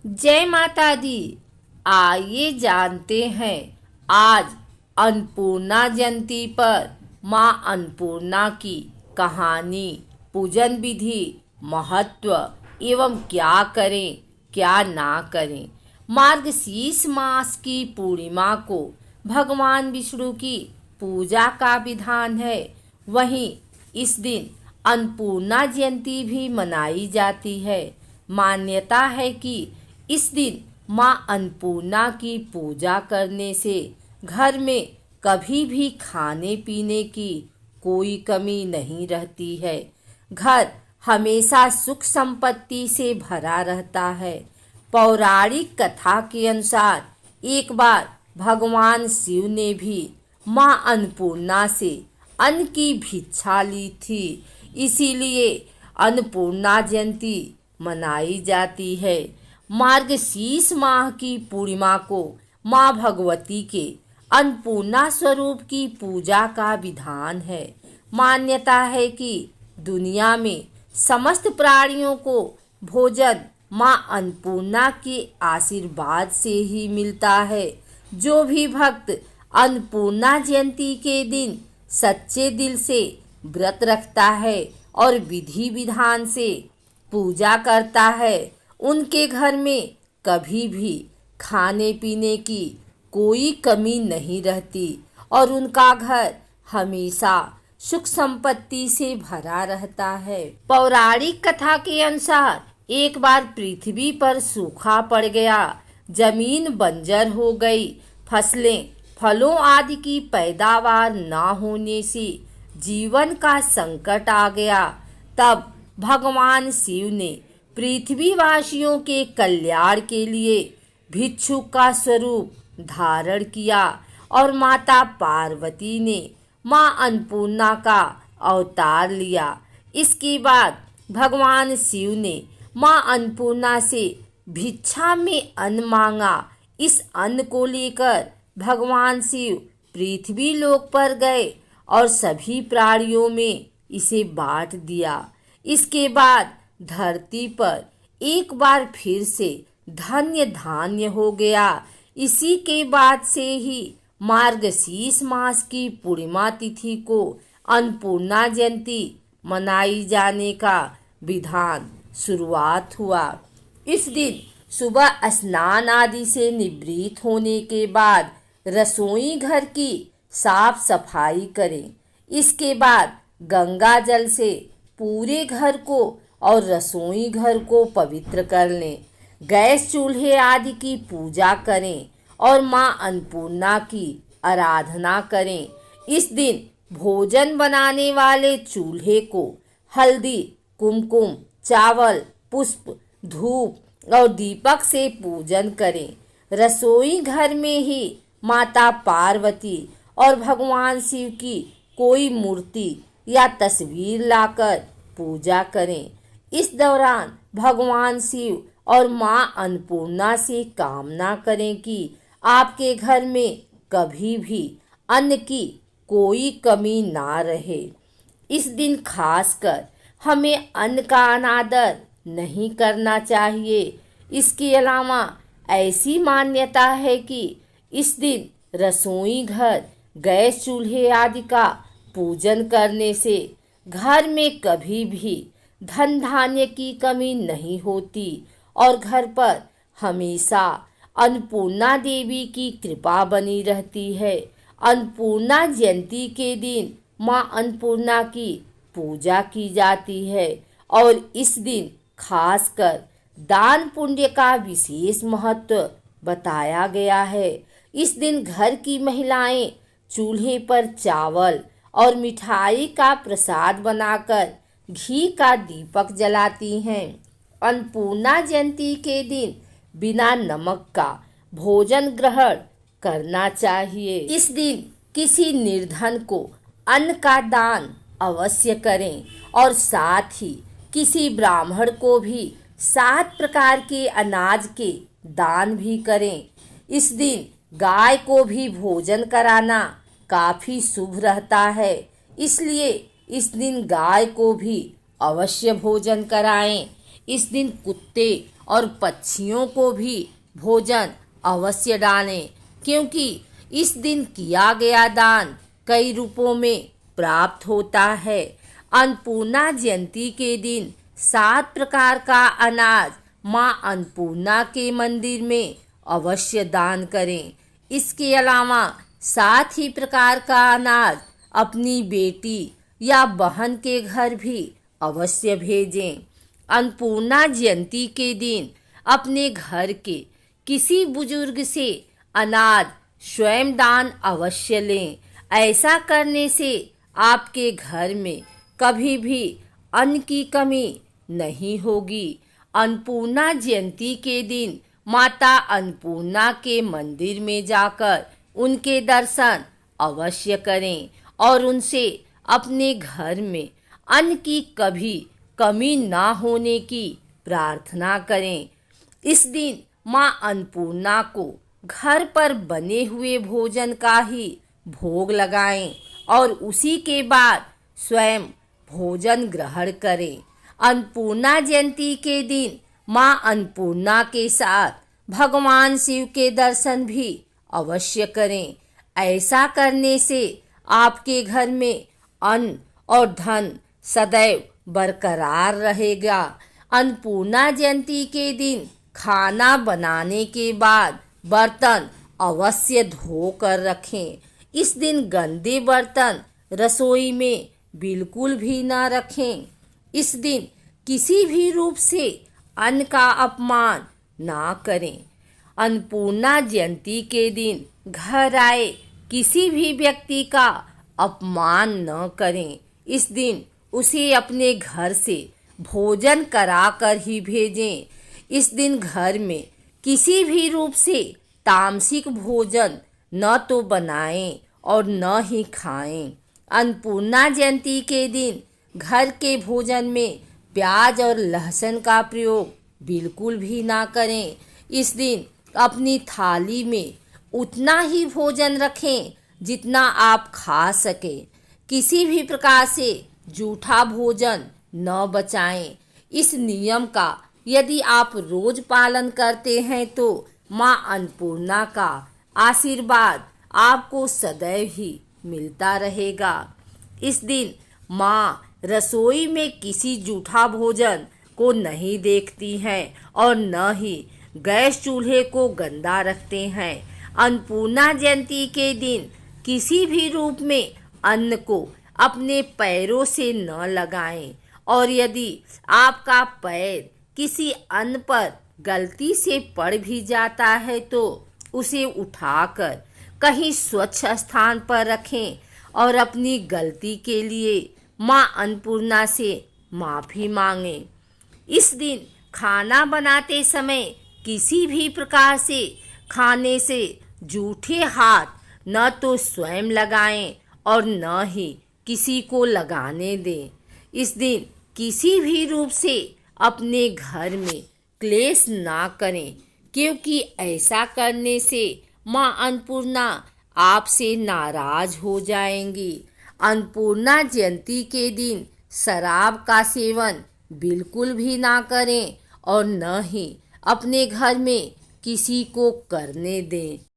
जय माता दी। आइए जानते हैं आज अन्नपूर्णा जयंती पर माँ अन्नपूर्णा की कहानी, पूजन विधि, महत्व एवं क्या करें क्या ना करें। मार्गशीर्ष मास की पूर्णिमा को भगवान विष्णु की पूजा का विधान है। वहीं इस दिन अन्नपूर्णा जयंती भी मनाई जाती है। मान्यता है कि इस दिन माँ अन्नपूर्णा की पूजा करने से घर में कभी भी खाने पीने की कोई कमी नहीं रहती है। घर हमेशा सुख संपत्ति से भरा रहता है। पौराणिक कथा के अनुसार एक बार भगवान शिव ने भी माँ अन्नपूर्णा से अन्न की भिक्षा ली थी। इसीलिए अन्नपूर्णा जयंती मनाई जाती है। मार्गशीर्ष माह की पूर्णिमा को माँ भगवती के अन्नपूर्णा स्वरूप की पूजा का विधान है। मान्यता है कि दुनिया में समस्त प्राणियों को भोजन माँ अन्नपूर्णा के आशीर्वाद से ही मिलता है। जो भी भक्त अन्नपूर्णा जयंती के दिन सच्चे दिल से व्रत रखता है और विधि विधान से पूजा करता है, उनके घर में कभी भी खाने पीने की कोई कमी नहीं रहती और उनका घर हमेशा सुख संपत्ति से भरा रहता है। पौराणिक कथा के अनुसार एक बार पृथ्वी पर सूखा पड़ गया, जमीन बंजर हो गई, फसलें फलों आदि की पैदावार न होने से जीवन का संकट आ गया। तब भगवान शिव ने पृथ्वीवासियों के कल्याण के लिए भिक्षु का स्वरूप धारण किया और माता पार्वती ने माँ अन्नपूर्णा का अवतार लिया। इसके बाद भगवान शिव ने माँ अन्नपूर्णा से भिक्षा में अन्न मांगा। इस अन्न को लेकर भगवान शिव पृथ्वी लोक पर गए और सभी प्राणियों में इसे बांट दिया। इसके बाद धरती पर एक बार फिर से धन्य धान्य हो गया। इसी के बाद से ही मार्गशीर्ष मास की पूर्णिमा तिथि को अन्नपूर्णा जयंती मनाई जाने का विधान शुरुआत हुआ। इस दिन सुबह स्नान आदि से निवृत्त होने के बाद रसोई घर की साफ सफाई करें। इसके बाद गंगा जल से पूरे घर को और रसोई घर को पवित्र कर लें। गैस चूल्हे आदि की पूजा करें और माँ अन्नपूर्णा की आराधना करें। इस दिन भोजन बनाने वाले चूल्हे को हल्दी, कुमकुम, चावल, पुष्प, धूप और दीपक से पूजन करें। रसोई घर में ही माता पार्वती और भगवान शिव की कोई मूर्ति या तस्वीर लाकर पूजा करें। इस दौरान भगवान शिव और माँ अन्नपूर्णा से कामना करें कि आपके घर में कभी भी अन्न की कोई कमी ना रहे। इस दिन खासकर हमें अन्न का अनादर नहीं करना चाहिए। इसके अलावा ऐसी मान्यता है कि इस दिन रसोई घर, गैस चूल्हे आदि का पूजन करने से घर में कभी भी धन धान्य की कमी नहीं होती और घर पर हमेशा अन्नपूर्णा देवी की कृपा बनी रहती है। अन्नपूर्णा जयंती के दिन माँ अन्नपूर्णा की पूजा की जाती है और इस दिन खासकर दान पुण्य का विशेष महत्व बताया गया है। इस दिन घर की महिलाएं चूल्हे पर चावल और मिठाई का प्रसाद बनाकर घी का दीपक जलाती हैं। अन्नपूर्णा जयंती के दिन बिना नमक का भोजन ग्रहण करना चाहिए। इस दिन किसी निर्धन को अन्न का दान अवश्य करें और साथ ही किसी ब्राह्मण को भी 7 प्रकार के अनाज के दान भी करें। इस दिन गाय को भी भोजन कराना काफी शुभ रहता है, इसलिए इस दिन गाय को भी अवश्य भोजन कराएं। इस दिन कुत्ते और पक्षियों को भी भोजन अवश्य डालें, क्योंकि इस दिन किया गया दान कई रूपों में प्राप्त होता है। अन्नपूर्णा जयंती के दिन 7 प्रकार का अनाज माँ अन्नपूर्णा के मंदिर में अवश्य दान करें। इसके अलावा 7 ही प्रकार का अनाज अपनी बेटी या बहन के घर भी अवश्य भेजें। अन्नपूर्णा जयंती के दिन अपने घर के किसी बुजुर्ग से अनाज स्वयं दान अवश्य लें। ऐसा करने से आपके घर में कभी भी अन्न की कमी नहीं होगी। अन्नपूर्णा जयंती के दिन माता अन्नपूर्णा के मंदिर में जाकर उनके दर्शन अवश्य करें और उनसे अपने घर में अन्न की कभी कमी ना होने की प्रार्थना करें। इस दिन माँ अन्नपूर्णा को घर पर बने हुए भोजन का ही भोग लगाएं और उसी के बाद स्वयं भोजन ग्रहण करें। अन्नपूर्णा जयंती के दिन माँ अन्नपूर्णा के साथ भगवान शिव के दर्शन भी अवश्य करें। ऐसा करने से आपके घर में अन्न और धन सदैव बरकरार रहेगा। अन्नपूर्णा जयंती के दिन खाना बनाने के बाद बर्तन अवश्य धो कर रखें। इस दिन गंदे बर्तन रसोई में बिल्कुल भी ना रखें। इस दिन किसी भी रूप से अन्न का अपमान ना करें। अन्नपूर्णा जयंती के दिन घर आए किसी भी व्यक्ति का अपमान न करें। इस दिन उसे अपने घर से भोजन कराकर ही भेजें। इस दिन घर में किसी भी रूप से तामसिक भोजन न तो बनाएं और न ही खाएं। अन्नपूर्णा जयंती के दिन घर के भोजन में प्याज और लहसुन का प्रयोग बिल्कुल भी ना करें। इस दिन अपनी थाली में उतना ही भोजन रखें जितना आप खा सकें। किसी भी प्रकार से जूठा भोजन न बचाएं। इस नियम का यदि आप रोज पालन करते हैं तो माँ अन्नपूर्णा का आशीर्वाद आपको सदैव ही मिलता रहेगा। इस दिन माँ रसोई में किसी जूठा भोजन को नहीं देखती हैं और न ही गैस चूल्हे को गंदा रखते हैं। अन्नपूर्णा जयंती के दिन किसी भी रूप में अन्न को अपने पैरों से न लगाएं और यदि आपका पैर किसी अन्न पर गलती से पड़ भी जाता है तो उसे उठाकर कहीं स्वच्छ स्थान पर रखें और अपनी गलती के लिए माँ अन्नपूर्णा से माफ़ी मांगें। इस दिन खाना बनाते समय किसी भी प्रकार से खाने से जूठे हाथ न तो स्वयं लगाएं और न ही किसी को लगाने दें। इस दिन किसी भी रूप से अपने घर में क्लेश ना करें, क्योंकि ऐसा करने से माँ अन्नपूर्णा आपसे नाराज हो जाएंगी। अन्नपूर्णा जयंती के दिन शराब का सेवन बिल्कुल भी ना करें और न ही अपने घर में किसी को करने दें।